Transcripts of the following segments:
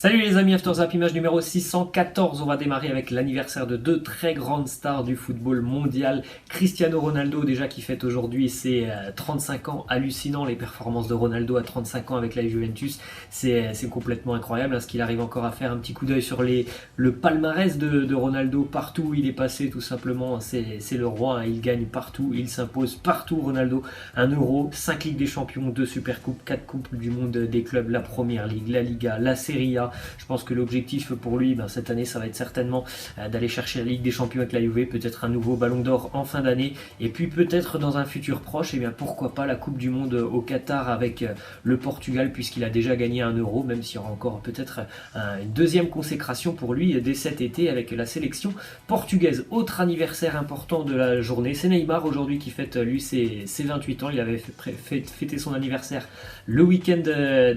Salut les amis, After Zap, image numéro 614. On va démarrer avec l'anniversaire de deux très grandes stars du football mondial. Cristiano Ronaldo, déjà qui fête aujourd'hui ses 35 ans. Hallucinant les performances de Ronaldo à 35 ans avec la Juventus. C'est complètement incroyable hein, ce qu'il arrive encore à faire. Un petit coup d'œil sur le palmarès de Ronaldo partout où il est passé, tout simplement. C'est le roi, hein. Il gagne partout, il s'impose partout. Ronaldo, 1 Euro, 5 Ligues des Champions, 2 Supercoupes, 4 Coupes du Monde des clubs, la Première Ligue, la Liga, la Serie A. Je pense que l'objectif pour lui, cette année, ça va être certainement d'aller chercher la Ligue des Champions avec la Juve, peut-être un nouveau Ballon d'Or en fin d'année, et puis peut-être dans un futur proche, pourquoi pas la Coupe du Monde au Qatar avec le Portugal, puisqu'il a déjà gagné 1 Euro, même s'il y aura encore peut-être une deuxième consécration pour lui dès cet été avec la sélection portugaise. Autre anniversaire important de la journée, c'est Neymar aujourd'hui qui fête lui ses 28 ans. Il avait fêté son anniversaire le week-end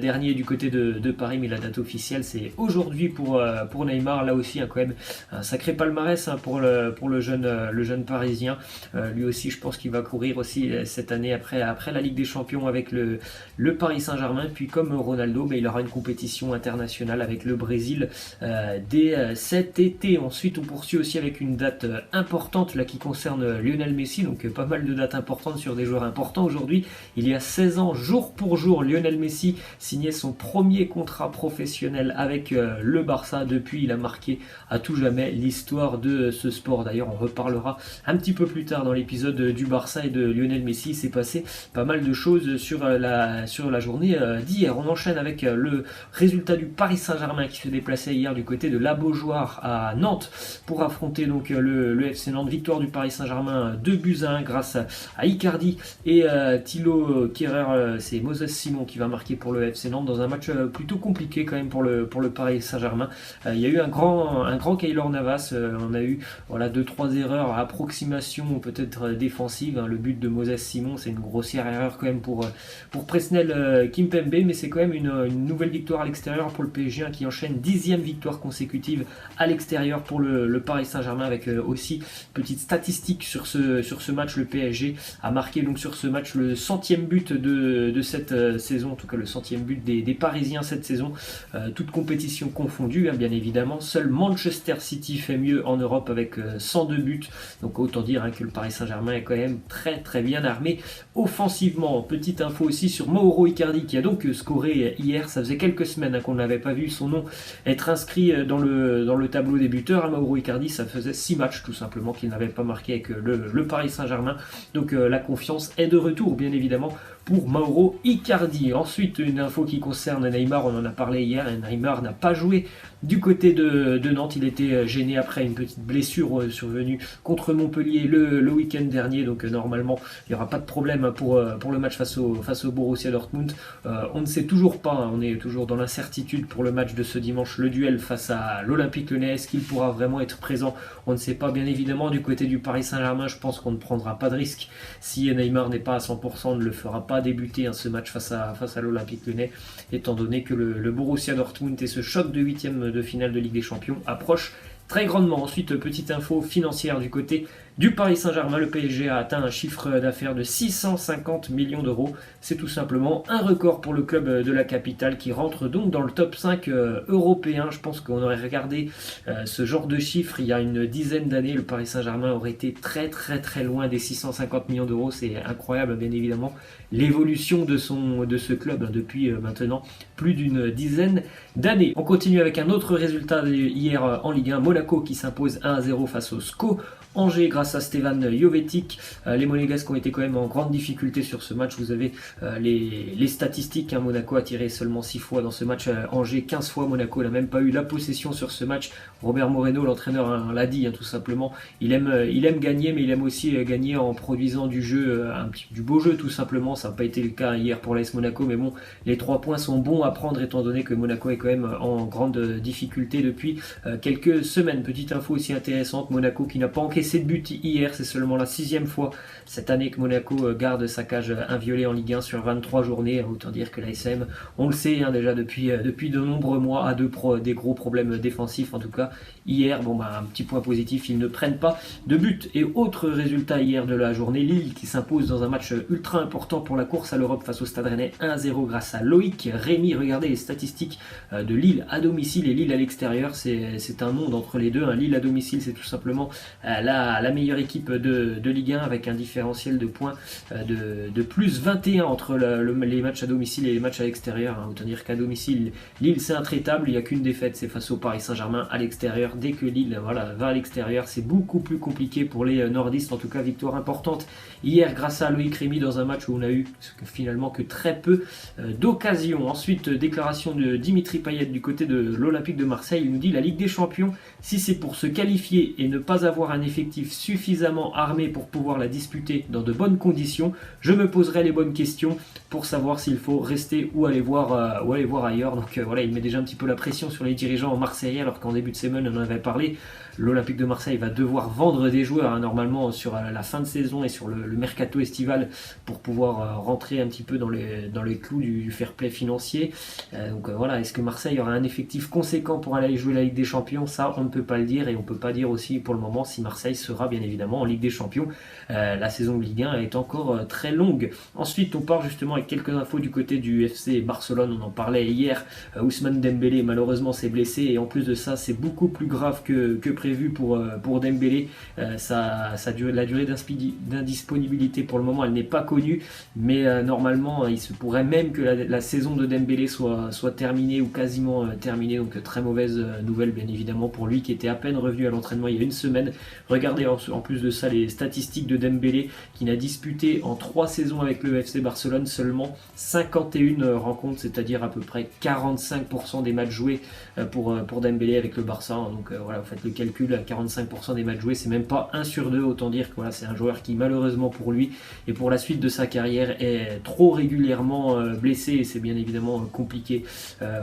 dernier du côté de Paris, mais la date officielle c'est aujourd'hui pour Neymar. Là aussi quand même un sacré palmarès pour le jeune parisien. Lui aussi je pense qu'il va courir aussi cette année après la Ligue des Champions avec le Paris Saint-Germain. Puis comme Ronaldo, il aura une compétition internationale avec le Brésil dès cet été. Ensuite on poursuit aussi avec une date importante là qui concerne Lionel Messi, donc pas mal de dates importantes sur des joueurs importants aujourd'hui. Il y a 16 ans jour pour jour, Lionel Messi signait son premier contrat professionnel avec le Barça. Depuis, il a marqué à tout jamais l'histoire de ce sport. D'ailleurs, on reparlera un petit peu plus tard dans l'épisode du Barça et de Lionel Messi. Il s'est passé pas mal de choses sur la journée d'hier. On enchaîne avec le résultat du Paris Saint-Germain qui se déplaçait hier du côté de la Beaujoire à Nantes pour affronter donc le FC Nantes. Victoire du Paris Saint-Germain 2-1 grâce à Icardi et Thilo Kehrer. C'est Moses Simon qui va marquer pour le FC Nantes dans un match plutôt compliqué quand même pour le Paris Saint-Germain. Il y a eu un grand Keylor Navas. On a eu 2-3 erreurs à approximation peut-être défensive. Le but de Moses Simon, c'est une grossière erreur quand même pour Presnel Kimpembe, mais c'est quand même une nouvelle victoire à l'extérieur pour le PSG qui enchaîne 10e victoire consécutive à l'extérieur pour le Paris Saint-Germain, avec aussi petite statistique sur ce match. Le PSG a marqué donc sur ce match le 100e but de cette saison, en tout cas le 100e but des Parisiens cette saison, toute compétition confondue bien évidemment. Seul Manchester City fait mieux en Europe avec 102 buts, donc autant dire que le Paris Saint-Germain est quand même très très bien armé offensivement. Petite info aussi sur Mauro Icardi qui a donc scoré hier. Ça faisait quelques semaines qu'on n'avait pas vu son nom être inscrit dans le tableau des buteurs. Mauro Icardi, ça faisait 6 matchs tout simplement qu'il n'avait pas marqué avec le Paris Saint-Germain, donc la confiance est de retour bien évidemment pour Mauro Icardi. Ensuite, une info qui concerne Neymar, on en a parlé hier, Neymar n'a pas joué du côté de Nantes. Il était gêné après une petite blessure survenue contre Montpellier le week-end dernier, donc normalement il n'y aura pas de problème pour le match face au Borussia Dortmund. On ne sait toujours pas, on est toujours dans l'incertitude pour le match de ce dimanche, le duel face à l'Olympique Lyonnais. Est-ce qu'il pourra vraiment être présent? On ne sait pas bien évidemment. Du côté du Paris Saint-Germain, je pense qu'on ne prendra pas de risque. Si Neymar n'est pas à 100%, on ne le fera pas débuter ce match face à l'Olympique Lyonnais, étant donné que le Borussia Dortmund et ce choc de 8e de finale de Ligue des Champions approchent très grandement. Ensuite, petite info financière du côté du Paris Saint-Germain, le PSG a atteint un chiffre d'affaires de 650 millions d'euros. C'est tout simplement un record pour le club de la capitale qui rentre donc dans le top 5 européen. Je pense qu'on aurait regardé ce genre de chiffre il y a une dizaine d'années. Le Paris Saint-Germain aurait été très très très loin des 650 millions d'euros. C'est incroyable bien évidemment l'évolution de ce club depuis maintenant plus d'une dizaine d'années. On continue avec un autre résultat hier en Ligue 1. Monaco qui s'impose 1-0 face au SCO Angers grâce à Stevan Jovetic. Les Monégasques ont été quand même en grande difficulté sur ce match. Vous avez les statistiques. Monaco a tiré seulement 6 fois dans ce match. Angers 15 fois. Monaco n'a même pas eu la possession sur ce match. Robert Moreno, l'entraîneur, l'a dit tout simplement. Il aime gagner, mais il aime aussi gagner en produisant du jeu, du beau jeu tout simplement. Ça n'a pas été le cas hier pour l'AS Monaco, mais bon, les 3 points sont bons à prendre étant donné que Monaco est quand même en grande difficulté depuis quelques semaines. Petite info aussi intéressante, Monaco qui n'a pas encaissé de but sorti hier, c'est seulement la 6e fois cette année que Monaco garde sa cage inviolée en Ligue 1 sur 23 journées. Autant dire que l'ASM, on le sait déjà depuis de nombreux mois, a des gros problèmes défensifs. En tout cas, hier, un petit point positif, ils ne prennent pas de but. Et autre résultat hier de la journée, Lille qui s'impose dans un match ultra important pour la course à l'Europe face au Stade Rennais 1-0 grâce à Loïc Rémy. Regardez les statistiques de Lille à domicile et Lille à l'extérieur, c'est un monde entre les deux. Lille à domicile, c'est tout simplement la meilleure équipe de Ligue 1 avec un différentiel de points de plus 21 entre les matchs à domicile et les matchs à l'extérieur. Autant dire qu'à domicile, Lille c'est intraitable, il n'y a qu'une défaite, c'est face au Paris Saint-Germain. À l'extérieur, dès que Lille va à l'extérieur, c'est beaucoup plus compliqué pour les nordistes. En tout cas, victoire importante hier grâce à Loïc Rémy dans un match où on a eu finalement que très peu d'occasions. Ensuite, déclaration de Dimitri Payet du côté de l'Olympique de Marseille. Il nous dit: la Ligue des Champions, si c'est pour se qualifier et ne pas avoir un effectif suffisamment armé pour pouvoir la disputer dans de bonnes conditions, je me poserai les bonnes questions pour savoir s'il faut rester ou aller voir ailleurs. Donc il met déjà un petit peu la pression sur les dirigeants marseillais, alors qu'en début de semaine on en avait parlé. L'Olympique de Marseille va devoir vendre des joueurs normalement sur la fin de saison et sur le mercato estival pour pouvoir rentrer un petit peu dans les clous du fair play financier. Est-ce que Marseille aura un effectif conséquent pour aller jouer la Ligue des Champions? Ça, on ne peut pas le dire, et on ne peut pas dire aussi pour le moment si Marseille sera bien évidemment en Ligue des Champions. La saison de Ligue 1 est encore très longue. Ensuite, on part justement avec quelques infos du côté du FC Barcelone. On en parlait hier. Ousmane Dembélé malheureusement s'est blessé, et en plus de ça, c'est beaucoup plus grave que prévu pour Dembélé. La durée d'indisponibilité pour le moment, elle n'est pas connue, mais normalement il se pourrait même que la saison de Dembélé soit terminée ou quasiment terminée. Donc très mauvaise nouvelle bien évidemment pour lui qui était à peine revenu à l'entraînement il y a une semaine. Regardez en plus de ça les statistiques de Dembélé, qui n'a disputé en 3 saisons avec le FC Barcelone seulement 51 rencontres, c'est-à-dire à peu près 45% des matchs joués pour Dembélé avec le Barça. Donc vous faites le calcul, à 45% des matchs joués, c'est même pas 1 sur 2. Autant dire que c'est un joueur qui malheureusement pour lui et pour la suite de sa carrière est trop régulièrement blessé, et c'est bien évidemment compliqué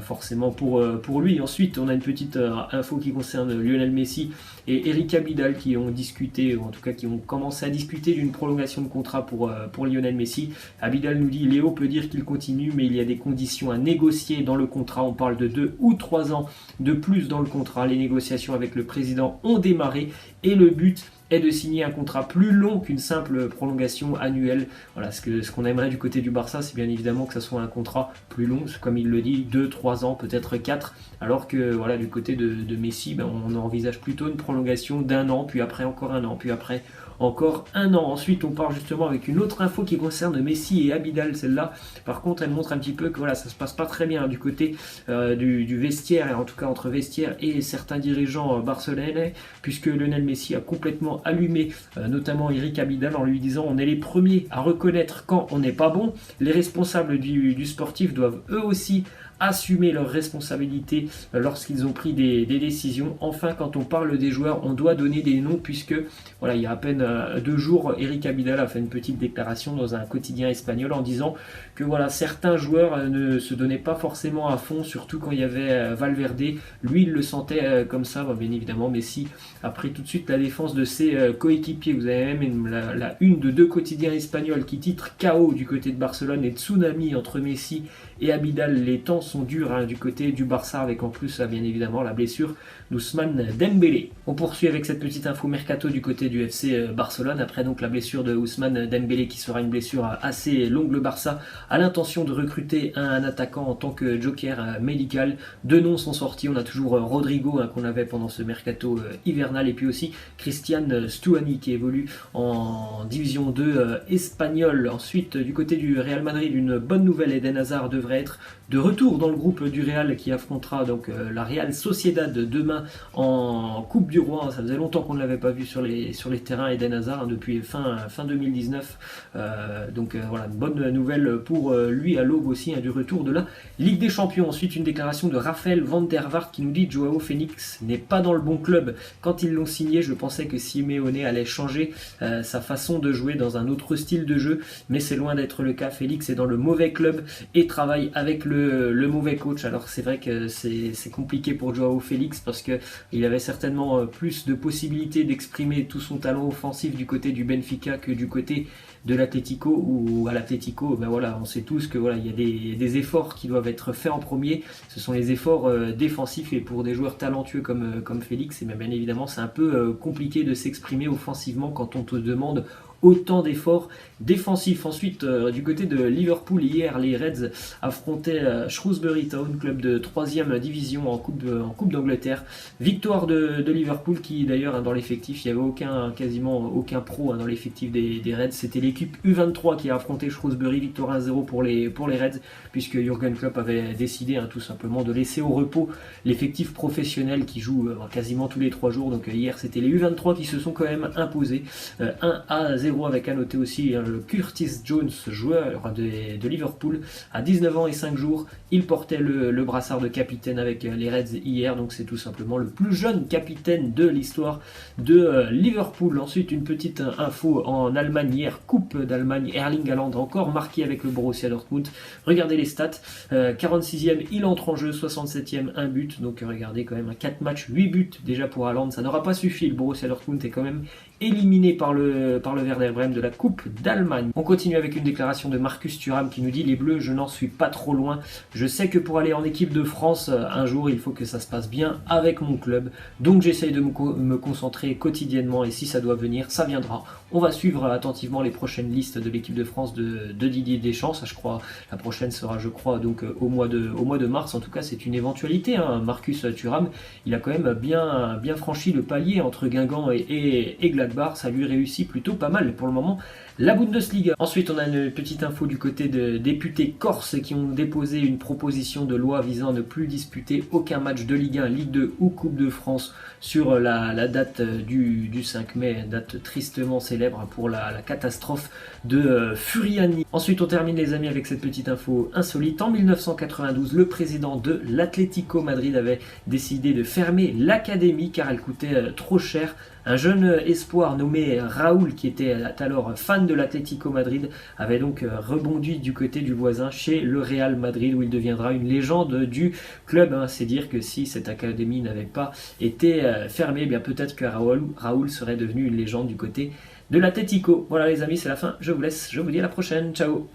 forcément pour lui. Ensuite, on a une petite info qui concerne Lionel Messi et Eric Abidal qui ont discuté, ou en tout cas qui ont commencé à discuter d'une prolongation de contrat pour Lionel Messi. Abidal nous dit: Léo peut dire qu'il continue, mais il y a des conditions à négocier dans le contrat. On parle de 2 ou 3 ans de plus dans le contrat. Les négociations avec le président ont démarré et le but est de signer un contrat plus long qu'une simple prolongation annuelle. Ce qu'on aimerait du côté du Barça, c'est bien évidemment que ça soit un contrat plus long, comme il le dit, 2-3 ans, peut-être 4, alors que du côté de Messi, on envisage plutôt une prolongation d'1 an, puis après encore 1 an, puis après encore 1 an. Ensuite, on part justement avec une autre info qui concerne Messi et Abidal. Celle-là, par contre, elle montre un petit peu que ça se passe pas très bien du côté du vestiaire, et en tout cas entre vestiaire et certains dirigeants barcelonais, puisque Lionel Messi a complètement allumé notamment Eric Abidal en lui disant: on est les premiers à reconnaître quand on n'est pas bon. Les responsables du sportif doivent eux aussi assumer leurs responsabilités lorsqu'ils ont pris des décisions. Enfin, quand on parle des joueurs, on doit donner des noms, puisque il y a à peine 2 jours, Eric Abidal a fait une petite déclaration dans un quotidien espagnol en disant que certains joueurs ne se donnaient pas forcément à fond, surtout quand il y avait Valverde. Lui, il le sentait comme ça. Bien évidemment, Messi a pris tout de suite la défense de ses coéquipiers. Vous avez même la une de 2 quotidiens espagnols qui titre KO du côté de Barcelone et tsunami entre Messi et Abidal. Les temps sont durs du côté du Barça, avec en plus bien évidemment la blessure d'Ousmane Dembélé. On poursuit avec cette petite info mercato du côté du FC Barcelone. Après donc la blessure de Ousmane Dembélé, qui sera une blessure assez longue, le Barça a l'intention de recruter un attaquant en tant que joker médical. 2 noms sont sortis. On a toujours Rodrigo qu'on avait pendant ce mercato hivernal, et puis aussi Christian Stuani qui évolue en division 2 espagnole. Ensuite, du côté du Real Madrid, une bonne nouvelle: Eden Hazard devrait être de retour dans le groupe du Real, qui affrontera donc la Real Sociedad demain en Coupe du Roi. Ça faisait longtemps qu'on ne l'avait pas vu sur les terrains, Eden Hazard, depuis fin 2019. Une bonne nouvelle pour lui à l'aube aussi du retour de la Ligue des Champions. Ensuite, une déclaration de Raphaël van der Vaart qui nous dit: Joao Félix n'est pas dans le bon club. Quand ils l'ont signé, je pensais que Simeone allait changer sa façon de jouer dans un autre style de jeu, mais c'est loin d'être le cas. Félix est dans le mauvais club et travaille avec le le mauvais coach. Alors c'est vrai que c'est compliqué pour Joao Félix parce qu'il avait certainement plus de possibilités d'exprimer tout son talent offensif du côté du Benfica que du côté de l'Atlético, ou à l'Atlético, ben voilà, on sait tous que voilà, il y a des efforts qui doivent être faits en premier. Ce sont les efforts défensifs, et pour des joueurs talentueux comme Félix, et bien évidemment c'est un peu compliqué de s'exprimer offensivement quand on te demande autant d'efforts défensifs. Ensuite, du côté de Liverpool, hier, les Reds affrontaient Shrewsbury Town, club de 3e division en Coupe d'Angleterre. Victoire de Liverpool, qui d'ailleurs, dans l'effectif, il n'y avait quasiment aucun pro dans l'effectif des Reds. C'était l'équipe U23 qui a affronté Shrewsbury, victoire 1-0 pour les Reds, puisque Jürgen Klopp avait décidé tout simplement de laisser au repos l'effectif professionnel qui joue quasiment tous les 3 jours. Donc hier, c'était les U23 qui se sont quand même imposés 1-0, avec à noter aussi le Curtis Jones, joueur de Liverpool, à 19 ans et 5 jours. Il portait le brassard de capitaine avec les Reds hier, donc c'est tout simplement le plus jeune capitaine de l'histoire de Liverpool. Ensuite, une petite info en Allemagne hier, Coupe d'Allemagne, Erling Haaland encore marqué avec le Borussia Dortmund. Regardez les stats, 46e, il entre en jeu, 67e, un but, donc regardez quand même, 4 matchs, 8 buts déjà pour Haaland. Ça n'aura pas suffi, le Borussia Dortmund est quand même éliminé par le Werder Bremen de la Coupe d'Allemagne. On continue avec une déclaration de Marcus Thuram qui nous dit: les Bleus, je n'en suis pas trop loin. Je sais que pour aller en équipe de France un jour, il faut que ça se passe bien avec mon club. Donc j'essaye de me concentrer quotidiennement, et si ça doit venir, ça viendra. On va suivre attentivement les prochaines listes de l'équipe de France de Didier Deschamps. Ça, je crois, la prochaine sera, je crois, donc au mois de mars. En tout cas, c'est une éventualité. Marcus Thuram, il a quand même bien franchi le palier entre Guingamp et Gladbach. Ça lui réussit plutôt pas mal pour le moment. La Bundesliga. Ensuite, on a une petite info du côté de députés corses qui ont déposé une proposition de loi visant à ne plus disputer aucun match de Ligue 1, Ligue 2 ou Coupe de France sur la date du 5 mai, date tristement célèbre pour la catastrophe de Furiani. Ensuite, on termine, les amis, avec cette petite info insolite. En 1992, le président de l'Atlético Madrid avait décidé de fermer l'académie car elle coûtait trop cher. Un jeune espoir nommé Raoul, qui était alors fan de l'Atlético Madrid, avait donc rebondi du côté du voisin chez le Real Madrid, où il deviendra une légende du club. C'est dire que si cette académie n'avait pas été fermée, bien peut-être que Raoul serait devenu une légende du côté de l'Atlético. Voilà les amis, c'est la fin. Je vous laisse, je vous dis à la prochaine. Ciao.